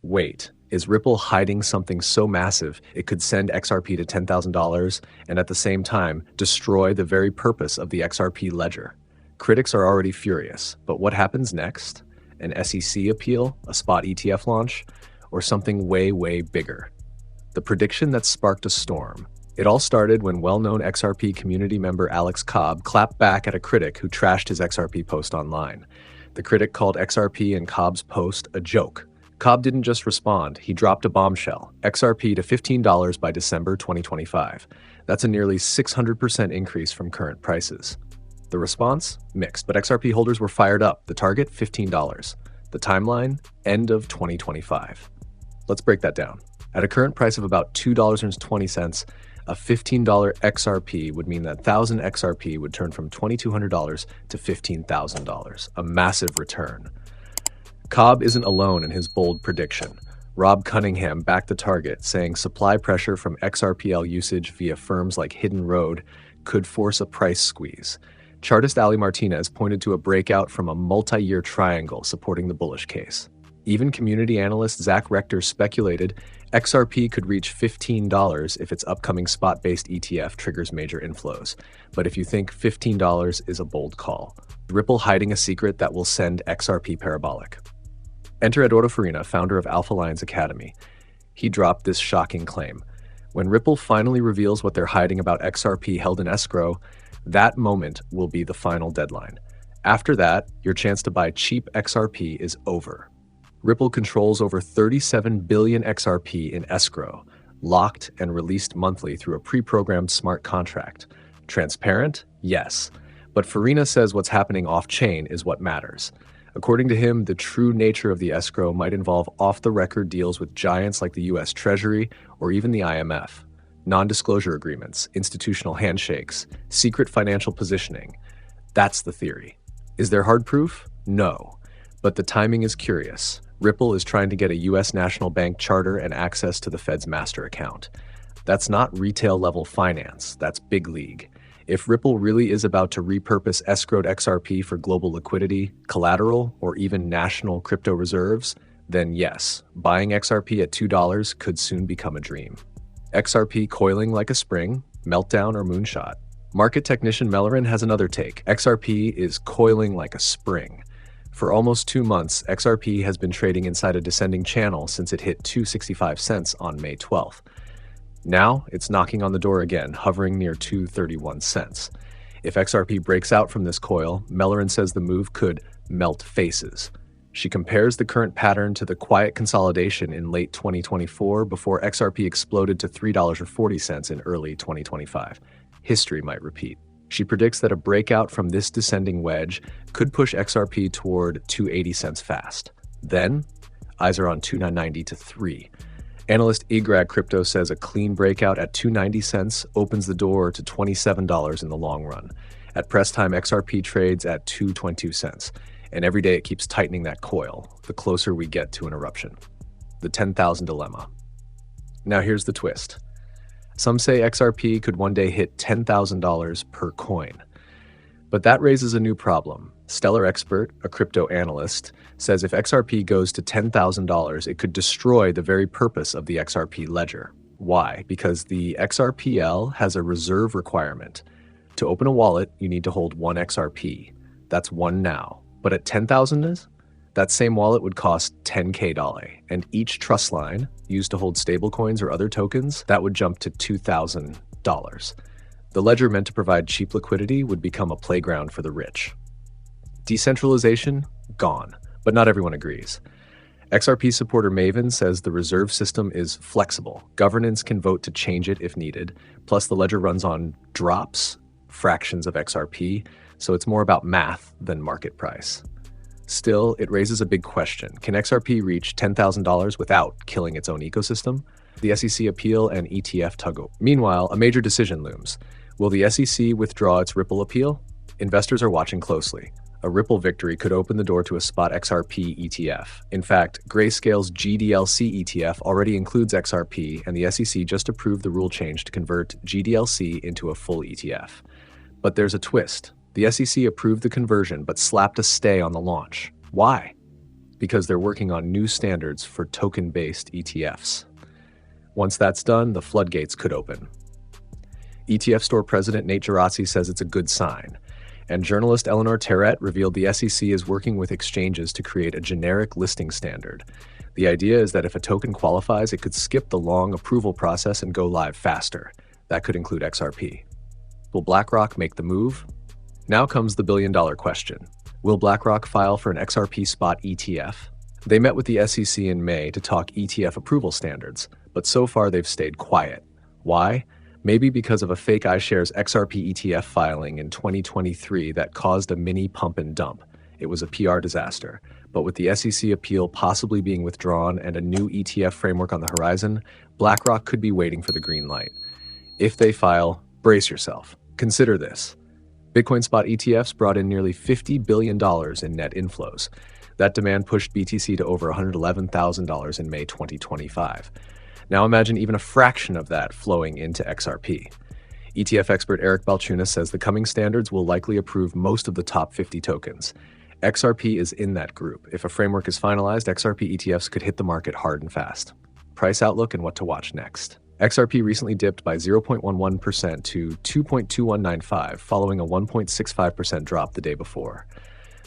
Wait, is Ripple hiding something so massive it could send XRP to $10,000 and at the same time destroy the very purpose of the XRP Ledger? Critics are already furious, but what happens next? An SEC appeal, a spot ETF launch, or something way, way bigger? The prediction that sparked a storm. It all started when well-known XRP community member Alex Cobb clapped back at a critic who trashed his XRP post online. The critic called XRP and Cobb's post a joke. Cobb didn't just respond, he dropped a bombshell, XRP to $15 by December 2025. That's a nearly 600% increase from current prices. The response? Mixed, but XRP holders were fired up. The target? $15. The timeline? End of 2025. Let's break that down. At a current price of about $2.20, a $15 XRP would mean that 1,000 XRP would turn from $2,200 to $15,000, a massive return. Cobb isn't alone in his bold prediction. Rob Cunningham backed the target, saying supply pressure from XRPL usage via firms like Hidden Road could force a price squeeze. Chartist Ali Martinez pointed to a breakout from a multi-year triangle supporting the bullish case. Even community analyst Zach Rector speculated XRP could reach $15 if its upcoming spot-based ETF triggers major inflows. But if you think $15 is a bold call, Ripple hiding a secret that will send XRP parabolic. Enter Eduardo Farina, founder of Alpha Lions Academy. He dropped this shocking claim. When Ripple finally reveals what they're hiding about XRP held in escrow, that moment will be the final deadline. After that, your chance to buy cheap XRP is over. Ripple controls over 37 billion XRP in escrow, locked and released monthly through a pre-programmed smart contract. Transparent? Yes. But Farina says what's happening off-chain is what matters. According to him, the true nature of the escrow might involve off-the-record deals with giants like the US Treasury or even the IMF. Non-disclosure agreements, institutional handshakes, secret financial positioning. That's the theory. Is there hard proof? No. But the timing is curious. Ripple is trying to get a US national bank charter and access to the Fed's master account. That's not retail-level finance, that's big league. If Ripple really is about to repurpose escrowed XRP for global liquidity, collateral, or even national crypto reserves, then yes, buying XRP at $2 could soon become a dream. XRP coiling like a spring, meltdown, or moonshot. Market technician Mellerin has another take. XRP is coiling like a spring. For almost 2 months, XRP has been trading inside a descending channel since it hit 265 cents on May 12th. Now, it's knocking on the door again, hovering near 231 cents. If XRP breaks out from this coil, Mellerin says the move could melt faces. She compares the current pattern to the quiet consolidation in late 2024 before XRP exploded to $3.40 in early 2025. History might repeat. She predicts that a breakout from this descending wedge could push XRP toward 280 cents fast. Then, eyes are on 290 to 3. Analyst Igrag Crypto says a clean breakout at 290 cents opens the door to $27 in the long run. At press time, XRP trades at 222 cents, and every day it keeps tightening that coil, the closer we get to an eruption. The 10,000 dilemma. Now here's the twist. Some say XRP could one day hit $10,000 per coin. But that raises a new problem. Stellar Expert, a crypto analyst, says if XRP goes to $10,000, it could destroy the very purpose of the XRP Ledger. Why? Because the XRPL has a reserve requirement. To open a wallet, you need to hold 1 XRP. That's 1 now. But at 10,000, that same wallet would cost $10K, and each trust line, used to hold stablecoins or other tokens, that would jump to $2,000. The ledger meant to provide cheap liquidity would become a playground for the rich. Decentralization? Gone. But not everyone agrees. XRP supporter Maven says the reserve system is flexible. Governance can vote to change it if needed. Plus, the ledger runs on drops, fractions of XRP, so it's more about math than market price. Still, it raises a big question. Can XRP reach $10,000 without killing its own ecosystem? The SEC appeal and ETF tug-of-war. Meanwhile, a major decision looms. Will the SEC withdraw its Ripple appeal? Investors are watching closely. A Ripple victory could open the door to a spot XRP ETF. In fact, Grayscale's GDLC ETF already includes XRP, and the SEC just approved the rule change to convert GDLC into a full ETF. But there's a twist. The SEC approved the conversion but slapped a stay on the launch. Why? because they're working on new standards for token-based ETFs. Once that's done, the floodgates could open. ETF Store President Nate Geraci says it's a good sign. And journalist Eleanor Terrett revealed the SEC is working with exchanges to create a generic listing standard. The idea is that if a token qualifies, it could skip the long approval process and go live faster. That could include XRP. Will BlackRock make the move? Now comes the billion-dollar question. Will BlackRock file for an XRP spot ETF? They met with the SEC in May to talk ETF approval standards, but so far they've stayed quiet. Why? Maybe because of a fake iShares XRP ETF filing in 2023 that caused a mini pump and dump. It was a PR disaster. But with the SEC appeal possibly being withdrawn and a new ETF framework on the horizon, BlackRock could be waiting for the green light. If they file, brace yourself. Consider this. Bitcoin spot ETFs brought in nearly $50 billion in net inflows. That demand pushed BTC to over $111,000 in May 2025. Now imagine even a fraction of that flowing into XRP. ETF expert Eric Balchunas says the coming standards will likely approve most of the top 50 tokens. XRP is in that group. If a framework is finalized, XRP ETFs could hit the market hard and fast. Price outlook and what to watch next. XRP recently dipped by 0.11% to 2.2195, following a 1.65% drop the day before.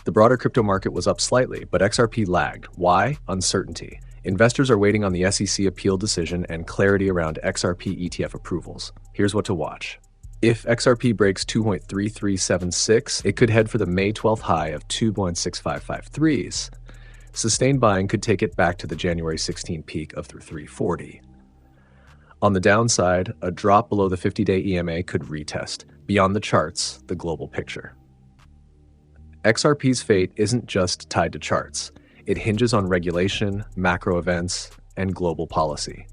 The broader crypto market was up slightly, but XRP lagged. Why? Uncertainty. Investors are waiting on the SEC appeal decision and clarity around XRP ETF approvals. Here's what to watch. If XRP breaks 2.3376, it could head for the May 12th high of 2.6553s. Sustained buying could take it back to the January 16 peak of 340. On the downside, a drop below the 50-day EMA could retest, beyond the charts, the global picture. XRP's fate isn't just tied to charts. It hinges on regulation, macro events, and global policy.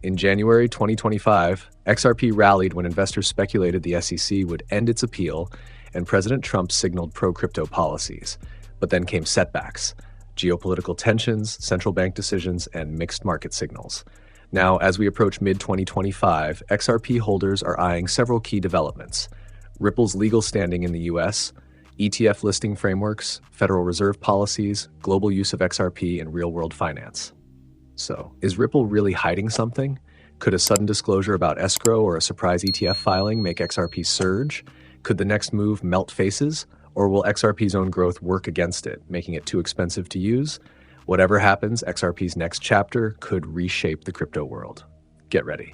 In January 2025, XRP rallied when investors speculated the SEC would end its appeal and President Trump signaled pro-crypto policies. But then came setbacks, geopolitical tensions, central bank decisions, and mixed market signals. Now, as we approach mid-2025, XRP holders are eyeing several key developments: Ripple's legal standing in the US, ETF listing frameworks, Federal Reserve policies, global use of XRP in real-world finance. So, is Ripple really hiding something? Could a sudden disclosure about escrow or a surprise ETF filing make XRP surge? Could the next move melt faces? Or will XRP's own growth work against it, making it too expensive to use? Whatever happens, XRP's next chapter could reshape the crypto world. Get ready.